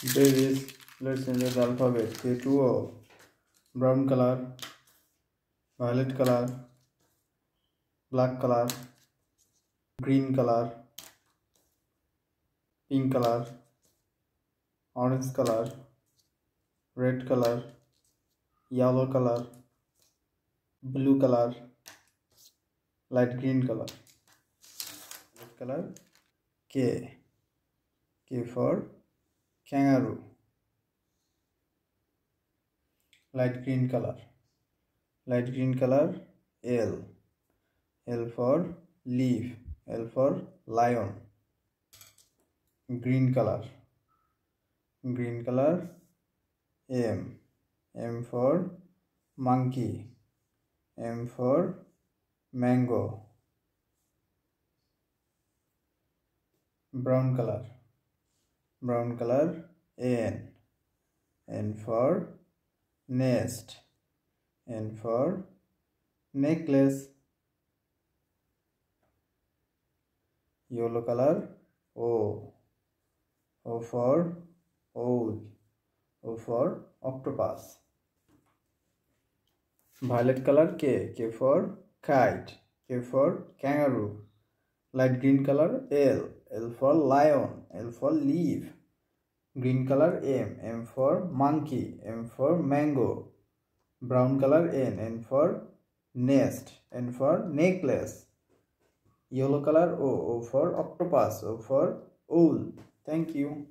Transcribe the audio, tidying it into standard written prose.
Babies, let's change the alphabet. K2O, brown color, violet color, black color, green color, pink color, orange color, red color, yellow color, blue color, light green color. Red color K. K for kangaroo. Light green color. Light green color L. L for leaf. L for lion. Green color. Green color M. M for monkey. M for mango. Brown color. Brown color N. N for nest. N for necklace. Yellow color O. O for owl. O for octopus. Violet color K. K for kite. K for kangaroo. Light green color L. L for lion. L for leaf. Green color M. M for monkey. M for mango. Brown color N. N for nest. N for necklace. Yellow color O. O for octopus. O for owl. Thank you.